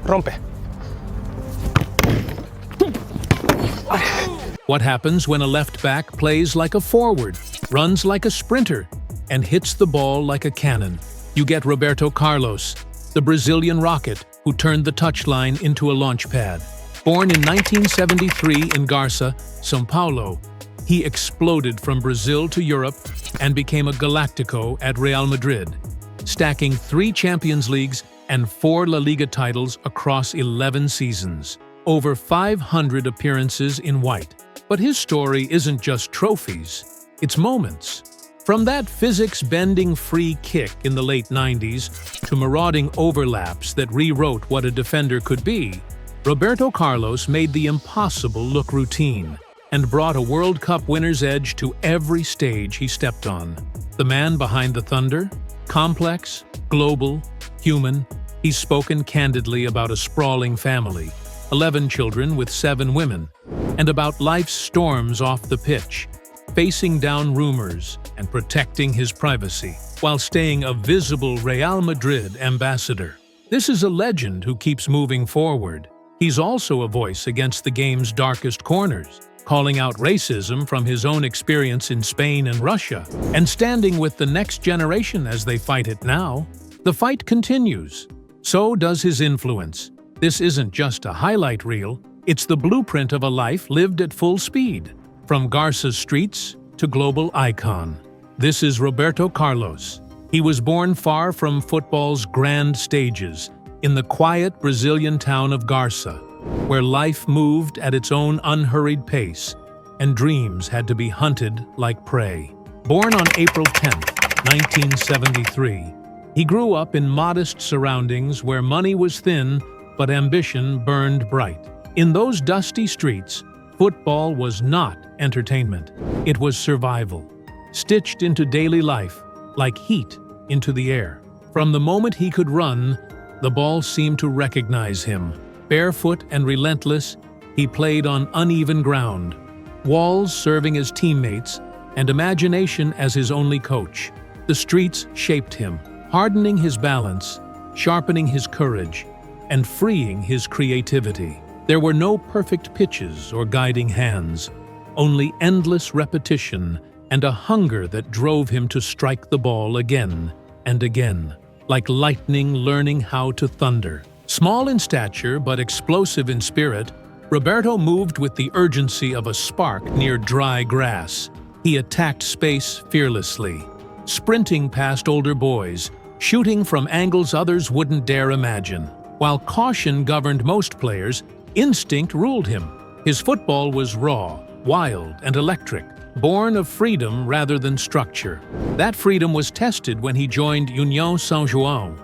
Rompe. What happens when a left back plays like a forward, runs like a sprinter, and hits the ball like a cannon? You get Roberto Carlos, the Brazilian rocket who turned the touchline into a launch pad. Born in 1973 in Garça, São Paulo, he exploded from Brazil to Europe and became a Galactico at Real Madrid, stacking 3 Champions Leagues and 4 La Liga titles across 11 seasons. Over 500 appearances in white. But his story isn't just trophies, it's moments. From that physics-bending free kick in the late 90s to marauding overlaps that rewrote what a defender could be, Roberto Carlos made the impossible look routine and brought a World Cup winner's edge to every stage he stepped on. The man behind the thunder? Complex, global, human, he's spoken candidly about a sprawling family, 11 children with 7 women, and about life's storms off the pitch, facing down rumors and protecting his privacy, while staying a visible Real Madrid ambassador. This is a legend who keeps moving forward. He's also a voice against the game's darkest corners, calling out racism from his own experience in Spain and Russia, and standing with the next generation as they fight it now. The fight continues. So does his influence. This isn't just a highlight reel, it's the blueprint of a life lived at full speed, from Garça's streets to global icon. This is Roberto Carlos. He was born far from football's grand stages, in the quiet Brazilian town of Garça, where life moved at its own unhurried pace, and dreams had to be hunted like prey. Born on April 10, 1973, he grew up in modest surroundings where money was thin, but ambition burned bright. In those dusty streets, football was not entertainment. It was survival, stitched into daily life, like heat into the air. From the moment he could run, the ball seemed to recognize him. Barefoot and relentless, he played on uneven ground, walls serving as teammates, and imagination as his only coach. The streets shaped him, hardening his balance, sharpening his courage, and freeing his creativity. There were no perfect pitches or guiding hands, only endless repetition and a hunger that drove him to strike the ball again and again, like lightning learning how to thunder. Small in stature but explosive in spirit, Roberto moved with the urgency of a spark near dry grass. He attacked space fearlessly, sprinting past older boys, shooting from angles others wouldn't dare imagine. While caution governed most players, instinct ruled him. His football was raw, wild, and electric, born of freedom rather than structure. That freedom was tested when he joined União São João,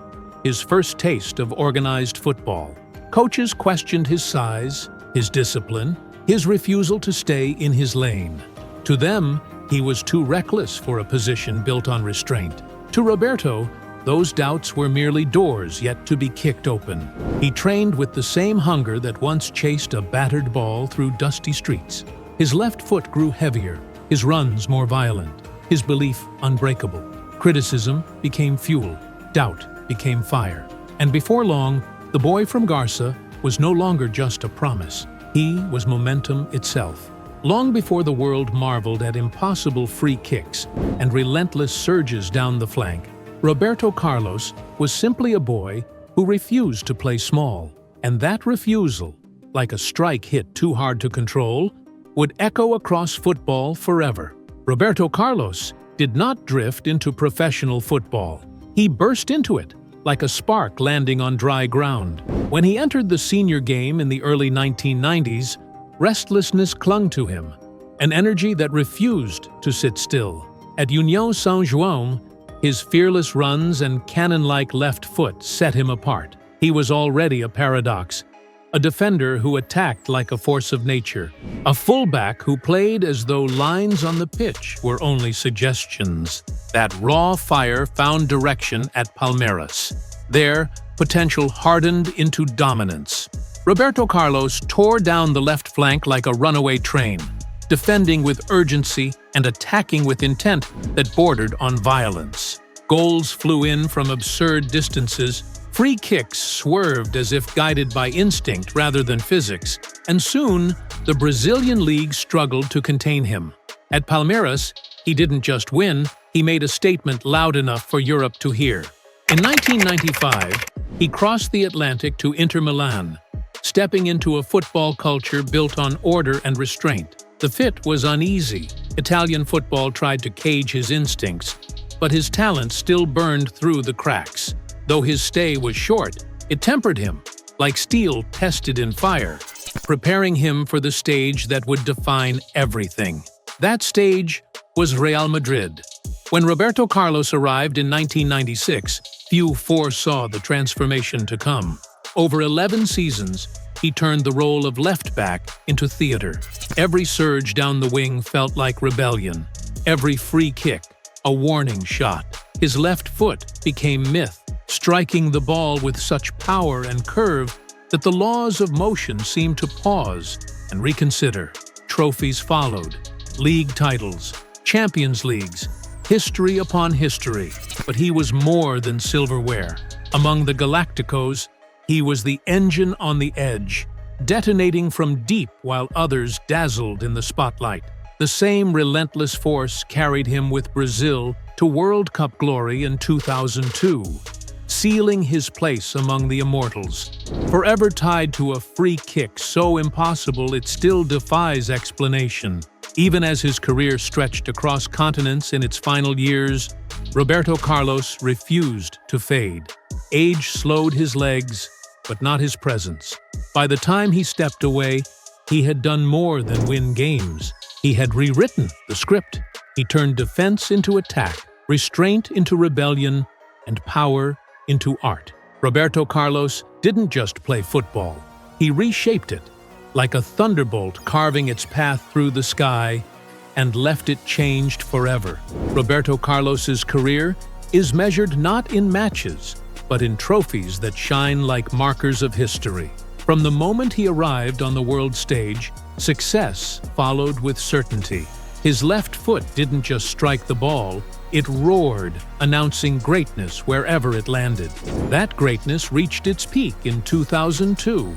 his first taste of organized football. Coaches questioned his size, his discipline, his refusal to stay in his lane. To them, he was too reckless for a position built on restraint. To Roberto, those doubts were merely doors yet to be kicked open. He trained with the same hunger that once chased a battered ball through dusty streets. His left foot grew heavier, his runs more violent, his belief unbreakable. Criticism became fuel, doubt became fire. And before long, the boy from Garça was no longer just a promise. He was momentum itself. Long before the world marveled at impossible free kicks and relentless surges down the flank, Roberto Carlos was simply a boy who refused to play small. And that refusal, like a strike hit too hard to control, would echo across football forever. Roberto Carlos did not drift into professional football. He burst into it, like a spark landing on dry ground. When he entered the senior game in the early 1990s, restlessness clung to him, an energy that refused to sit still. At União São João, his fearless runs and cannon-like left foot set him apart. He was already a paradox, a defender who attacked like a force of nature, a fullback who played as though lines on the pitch were only suggestions. That raw fire found direction at Palmeiras. There, potential hardened into dominance. Roberto Carlos tore down the left flank like a runaway train, defending with urgency and attacking with intent that bordered on violence. Goals flew in from absurd distances, Free kicks swerved as if guided by instinct rather than physics, and soon, the Brazilian league struggled to contain him. At Palmeiras, he didn't just win, he made a statement loud enough for Europe to hear. In 1995, he crossed the Atlantic to Inter Milan, stepping into a football culture built on order and restraint. The fit was uneasy. Italian football tried to cage his instincts, but his talent still burned through the cracks. Though his stay was short, it tempered him, like steel tested in fire, preparing him for the stage that would define everything. That stage was Real Madrid. When Roberto Carlos arrived in 1996, few foresaw the transformation to come. Over 11 seasons, he turned the role of left-back into theater. Every surge down the wing felt like rebellion. Every free kick, a warning shot. His left foot became myth, striking the ball with such power and curve that the laws of motion seemed to pause and reconsider. Trophies followed. League titles, Champions Leagues, history upon history. But he was more than silverware. Among the Galacticos, he was the engine on the edge, detonating from deep while others dazzled in the spotlight. The same relentless force carried him with Brazil to World Cup glory in 2002, sealing his place among the immortals. Forever tied to a free kick so impossible it still defies explanation. Even as his career stretched across continents in its final years, Roberto Carlos refused to fade. Age slowed his legs, but not his presence. By the time he stepped away, he had done more than win games. He had rewritten the script. He turned defense into attack, restraint into rebellion, and power into art. Roberto Carlos didn't just play football. He reshaped it, like a thunderbolt carving its path through the sky, and left it changed forever. Roberto Carlos's career is measured not in matches, but in trophies that shine like markers of history. From the moment he arrived on the world stage, success followed with certainty. His left foot didn't just strike the ball, it roared, announcing greatness wherever it landed. That greatness reached its peak in 2002,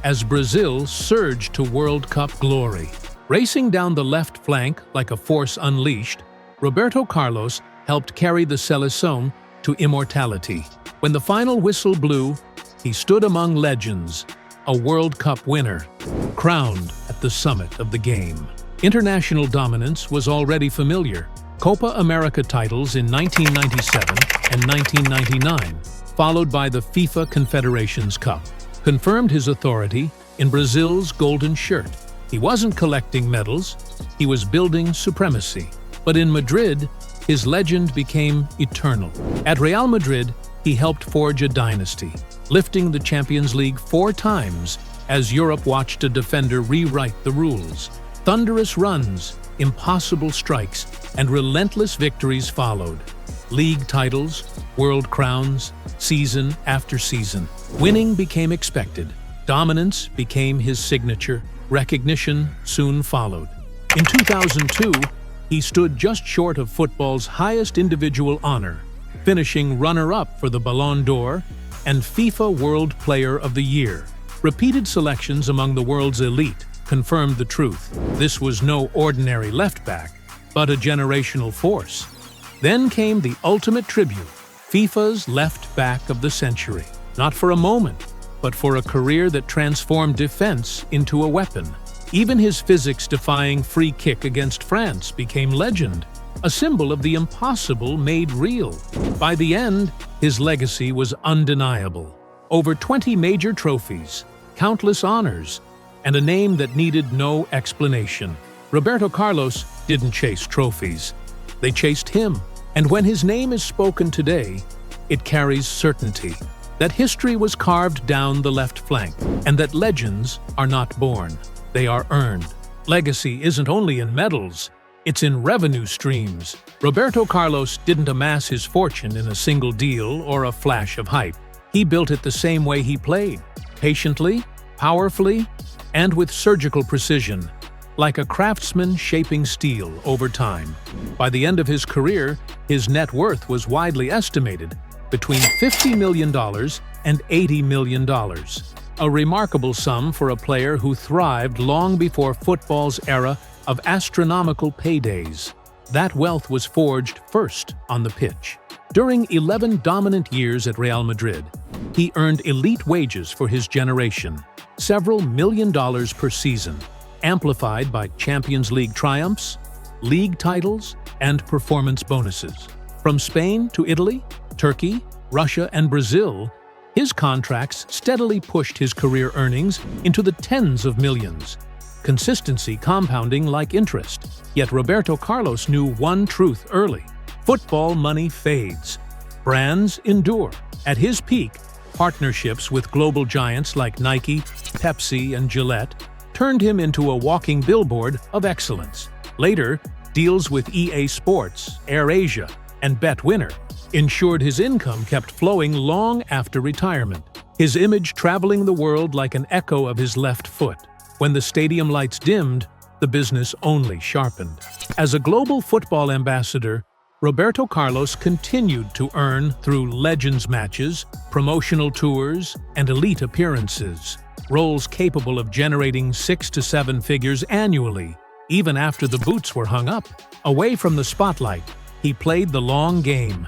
as Brazil surged to World Cup glory. Racing down the left flank like a force unleashed, Roberto Carlos helped carry the Seleção to immortality. When the final whistle blew, he stood among legends, a World Cup winner, crowned at the summit of the game. International dominance was already familiar. Copa America titles in 1997 and 1999, followed by the FIFA Confederations Cup, confirmed his authority in Brazil's golden shirt. He wasn't collecting medals, he was building supremacy. But in Madrid, his legend became eternal. At Real Madrid, he helped forge a dynasty, lifting the Champions League 4 times as Europe watched a defender rewrite the rules. Thunderous runs, impossible strikes, and relentless victories followed. League titles, world crowns, season after season. Winning became expected. Dominance became his signature. Recognition soon followed. In 2002, he stood just short of football's highest individual honor, finishing runner-up for the Ballon d'Or and FIFA World Player of the Year. Repeated selections among the world's elite confirmed the truth. This was no ordinary left-back, but a generational force. Then came the ultimate tribute, FIFA's left-back of the century. Not for a moment, but for a career that transformed defense into a weapon. Even his physics-defying free kick against France became legend, a symbol of the impossible made real. By the end, his legacy was undeniable. Over 20 major trophies, countless honors, and a name that needed no explanation. Roberto Carlos didn't chase trophies. They chased him. And when his name is spoken today, it carries certainty that history was carved down the left flank, and that legends are not born, they are earned. Legacy isn't only in medals, it's in revenue streams. Roberto Carlos didn't amass his fortune in a single deal or a flash of hype. He built it the same way he played, patiently, powerfully, and with surgical precision, like a craftsman shaping steel over time. By the end of his career, his net worth was widely estimated between $50 million $180 million. A remarkable sum for a player who thrived long before football's era of astronomical paydays. That wealth was forged first on the pitch. During 11 dominant years at Real Madrid, he earned elite wages for his generation, several $1 million per season, amplified by Champions League triumphs, league titles, and performance bonuses. From Spain to Italy, Turkey, Russia, and Brazil, his contracts steadily pushed his career earnings into the tens of millions, consistency compounding like interest. Yet Roberto Carlos knew one truth early: football money fades. Brands endure. At his peak, partnerships with global giants like Nike, Pepsi, and Gillette turned him into a walking billboard of excellence. Later, deals with EA Sports, AirAsia, and BetWinner ensured his income kept flowing long after retirement, his image traveling the world like an echo of his left foot. When the stadium lights dimmed, the business only sharpened. As a global football ambassador, Roberto Carlos continued to earn through Legends matches, promotional tours, and elite appearances, roles capable of generating 6 to 7 figures annually, even after the boots were hung up. Away from the spotlight, he played the long game.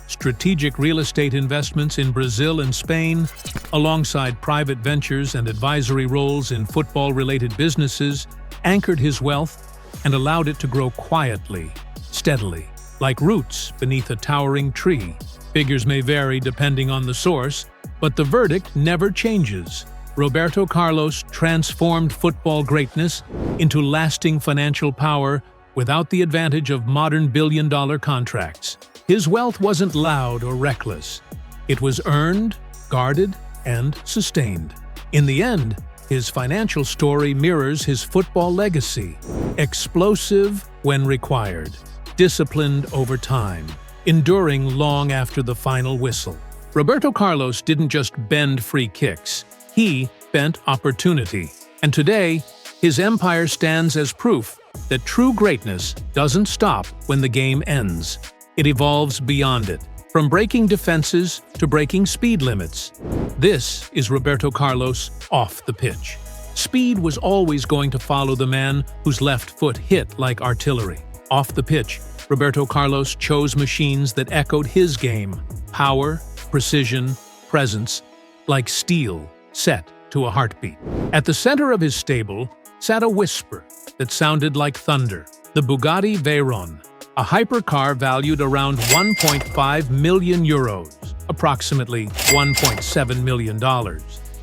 Strategic real estate investments in Brazil and Spain, alongside private ventures and advisory roles in football-related businesses, anchored his wealth and allowed it to grow quietly, steadily. Like roots beneath a towering tree, figures may vary depending on the source, but the verdict never changes. Roberto Carlos transformed football greatness into lasting financial power without the advantage of modern billion-dollar contracts. His wealth wasn't loud or reckless. It was earned, guarded, and sustained. In the end, his financial story mirrors his football legacy: explosive when required, disciplined over time, enduring long after the final whistle. Roberto Carlos didn't just bend free kicks, he bent opportunity. And today, his empire stands as proof that true greatness doesn't stop when the game ends. It evolves beyond it, from breaking defenses to breaking speed limits. This is Roberto Carlos off the pitch. Speed was always going to follow the man whose left foot hit like artillery. Off the pitch, Roberto Carlos chose machines that echoed his game: power, precision, presence, like steel set to a heartbeat. At the center of his stable sat a whisper that sounded like thunder: the Bugatti Veyron, a hypercar valued around 1.5 million euros, approximately $1.7 million,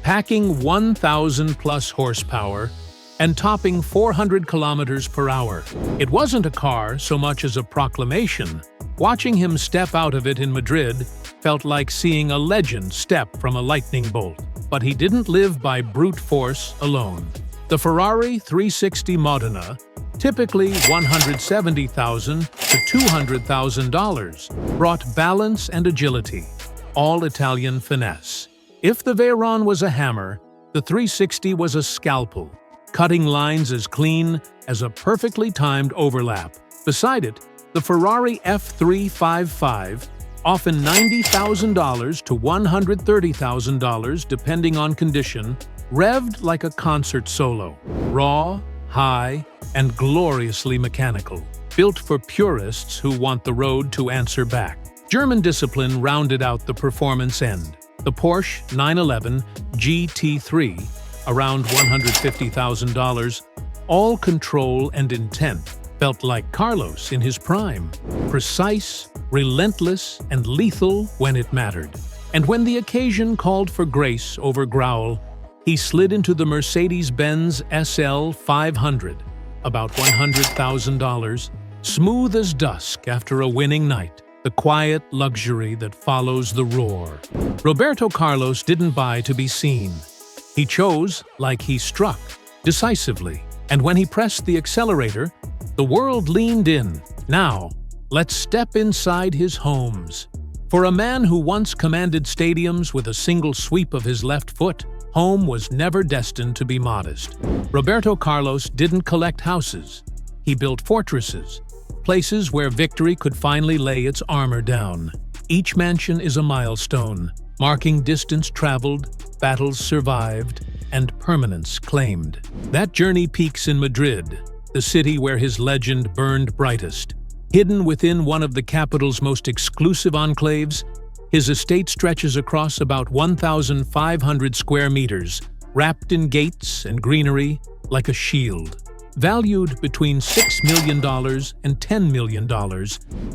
packing 1,000-plus horsepower and topping 400 kilometers per hour. It wasn't a car so much as a proclamation. Watching him step out of it in Madrid felt like seeing a legend step from a lightning bolt. But he didn't live by brute force alone. The Ferrari 360 Modena, typically $170,000 to $200,000, brought balance and agility, all Italian finesse. If the Veyron was a hammer, the 360 was a scalpel, cutting lines as clean as a perfectly timed overlap. Beside it, the Ferrari F355, often $90,000 to $130,000 depending on condition, revved like a concert solo, raw, high, and gloriously mechanical, built for purists who want the road to answer back. German discipline rounded out the performance end. The Porsche 911 GT3, around $150,000, all control and intent, felt like Carlos in his prime, precise, relentless, and lethal when it mattered. And when the occasion called for grace over growl, he slid into the Mercedes-Benz SL 500, about $100,000, smooth as dusk after a winning night, the quiet luxury that follows the roar. Roberto Carlos didn't buy to be seen. He chose like he struck, decisively. And when he pressed the accelerator, the world leaned in. Now, let's step inside his homes. For a man who once commanded stadiums with a single sweep of his left foot, home was never destined to be modest. Roberto Carlos didn't collect houses. He built fortresses, places where victory could finally lay its armor down. Each mansion is a milestone, marking distance traveled, battles survived, and permanence claimed. That journey peaks in Madrid, the city where his legend burned brightest. Hidden within one of the capital's most exclusive enclaves, his estate stretches across about 1,500 square meters, wrapped in gates and greenery like a shield. Valued between $6 million and $10 million,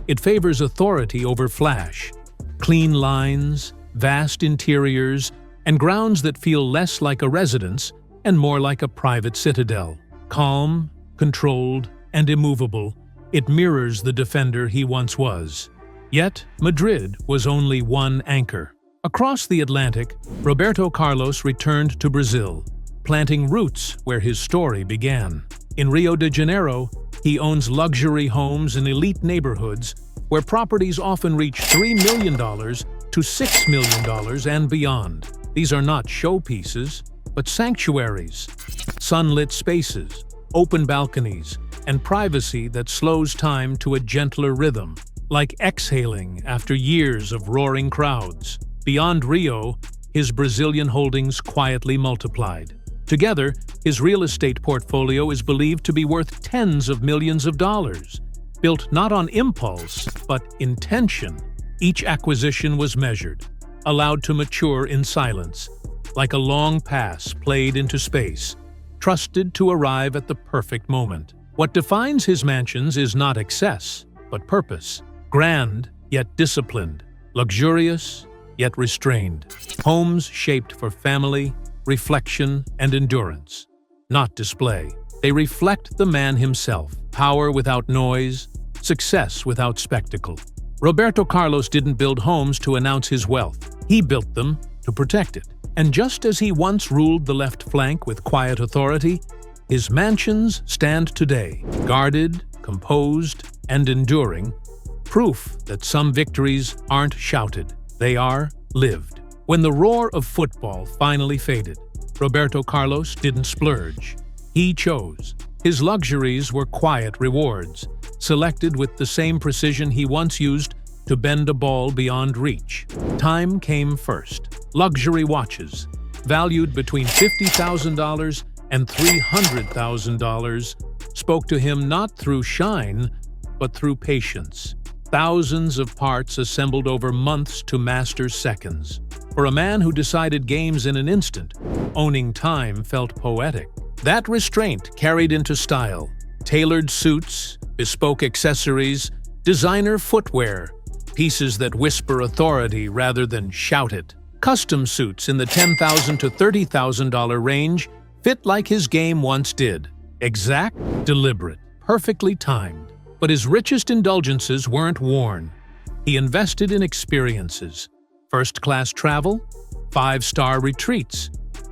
it favors authority over flash. Clean lines, vast interiors, and grounds that feel less like a residence and more like a private citadel. Calm, controlled, and immovable, it mirrors the defender he once was. Yet, Madrid was only one anchor. Across the Atlantic, Roberto Carlos returned to Brazil, planting roots where his story began. In Rio de Janeiro, he owns luxury homes in elite neighborhoods where properties often reach $3 million to $6 million and beyond. These are not showpieces, but sanctuaries, sunlit spaces, open balconies, and privacy that slows time to a gentler rhythm, like exhaling after years of roaring crowds. Beyond Rio, his Brazilian holdings quietly multiplied. Together, his real estate portfolio is believed to be worth tens of millions of dollars. Built not on impulse, but intention, each acquisition was measured, allowed to mature in silence, like a long pass played into space, trusted to arrive at the perfect moment. What defines his mansions is not excess, but purpose. Grand, yet disciplined. Luxurious, yet restrained. Homes shaped for family, reflection, and endurance. Not display. They reflect the man himself. Power without noise, success without spectacle. Roberto Carlos didn't build homes to announce his wealth. He built them to protect it. And just as he once ruled the left flank with quiet authority, his mansions stand today, guarded, composed, and enduring, proof that some victories aren't shouted, they are lived. When the roar of football finally faded, Roberto Carlos didn't splurge. He chose. His luxuries were quiet rewards, selected with the same precision he once used to bend a ball beyond reach. Time came first. Luxury watches, valued between $50,000 and $300,000, spoke to him not through shine, but through patience. Thousands of parts assembled over months to master seconds. For a man who decided games in an instant, owning time felt poetic. That restraint carried into style. Tailored suits, bespoke accessories, designer footwear, pieces that whisper authority rather than shout it. Custom suits in the $10,000 to $30,000 range fit like his game once did. Exact, deliberate, perfectly timed. But his richest indulgences weren't worn. He invested in experiences. First-class travel, five-star retreats,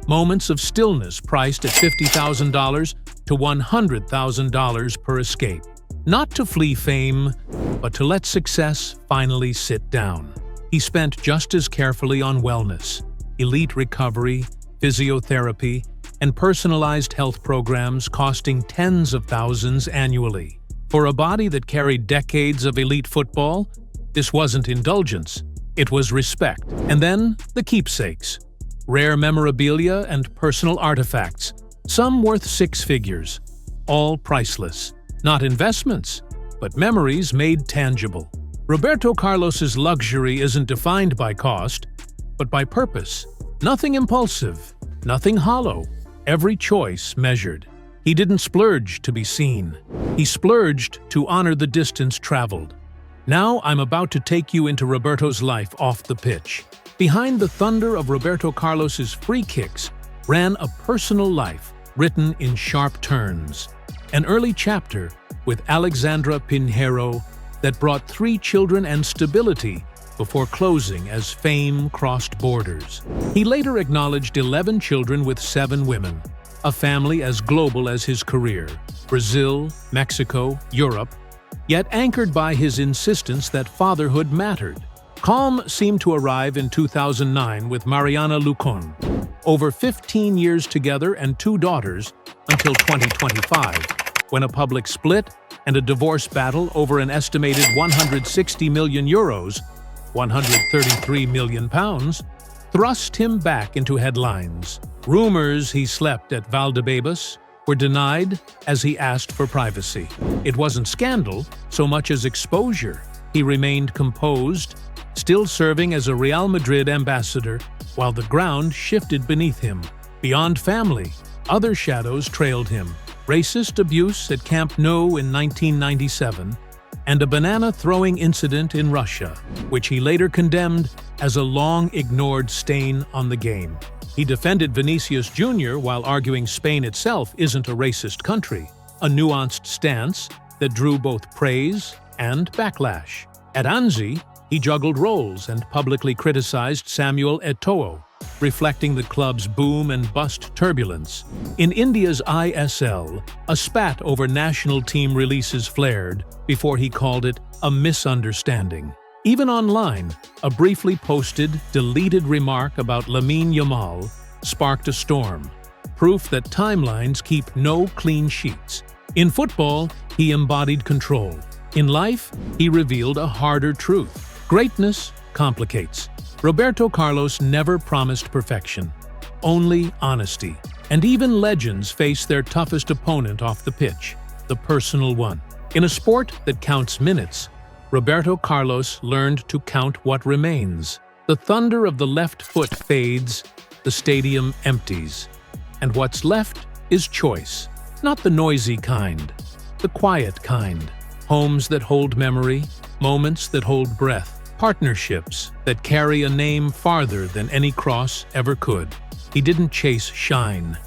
moments of stillness priced at $50,000 to $100,000 per escape. Not to flee fame, but to let success finally sit down. He spent just as carefully on wellness, elite recovery, physiotherapy, and personalized health programs costing tens of thousands annually. For a body that carried decades of elite football, this wasn't indulgence, it was respect. And then, the keepsakes. Rare memorabilia and personal artifacts, some worth six figures, all priceless. Not investments, but memories made tangible. Roberto Carlos's luxury isn't defined by cost, but by purpose. Nothing impulsive, nothing hollow, every choice measured. He didn't splurge to be seen. He splurged to honor the distance traveled. Now I'm about to take you into Roberto's life off the pitch. Behind the thunder of Roberto Carlos's free kicks ran a personal life written in sharp turns. An early chapter with Alexandra Pinheiro that brought 3 children and stability before closing as fame crossed borders. He later acknowledged 11 children with 7 women, a family as global as his career. Brazil, Mexico, Europe, yet anchored by his insistence that fatherhood mattered. Calm seemed to arrive in 2009 with Mariana Lucon. Over 15 years together and 2 daughters until 2025, when a public split and a divorce battle over an estimated 160 million euros, 133 million pounds, thrust him back into headlines. Rumors he slept at Valdebebas were denied as he asked for privacy. It wasn't scandal so much as exposure. He remained composed, still serving as a Real Madrid ambassador while the ground shifted beneath him. Beyond family, other shadows trailed him. Racist abuse at Camp Nou in 1997, and a banana-throwing incident in Russia, which he later condemned as a long-ignored stain on the game. He defended Vinicius Jr. while arguing Spain itself isn't a racist country, a nuanced stance that drew both praise and backlash. At Anzi, he juggled roles and publicly criticized Samuel Eto'o, reflecting the club's boom and bust turbulence. In India's ISL, a spat over national team releases flared before he called it a misunderstanding. Even online, a briefly posted, deleted remark about Lamine Yamal sparked a storm, proof that timelines keep no clean sheets. In football, he embodied control. In life, he revealed a harder truth. Greatness complicates. Roberto Carlos never promised perfection, only honesty. And even legends face their toughest opponent off the pitch, the personal one. In a sport that counts minutes, Roberto Carlos learned to count what remains. The thunder of the left foot fades, the stadium empties. And what's left is choice. Not the noisy kind, the quiet kind. Homes that hold memory, moments that hold breath, partnerships that carry a name farther than any cross ever could. He didn't chase shine.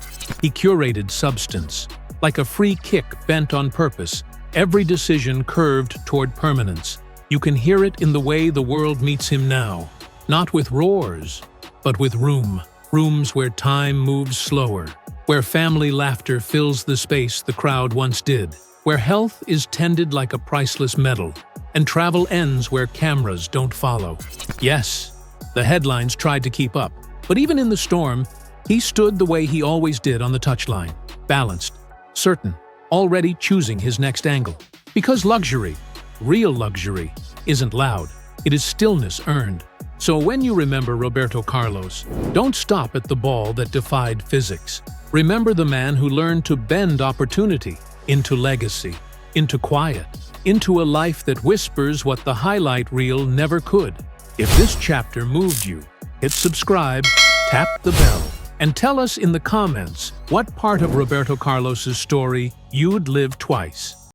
He curated substance. Like a free kick bent on purpose, every decision curved toward permanence. You can hear it in the way the world meets him now. Not with roars, but with room. Rooms where time moves slower, where family laughter fills the space the crowd once did, where health is tended like a priceless medal, and travel ends where cameras don't follow. Yes, the headlines tried to keep up, but even in the storm, he stood the way he always did on the touchline, balanced, certain, already choosing his next angle. Because luxury, real luxury, isn't loud, it is stillness earned. So when you remember Roberto Carlos, don't stop at the ball that defied physics. Remember the man who learned to bend opportunity into legacy, into quiet, into a life that whispers what the highlight reel never could. If this chapter moved you, hit subscribe, tap the bell, and tell us in the comments what part of Roberto Carlos's story you'd live twice.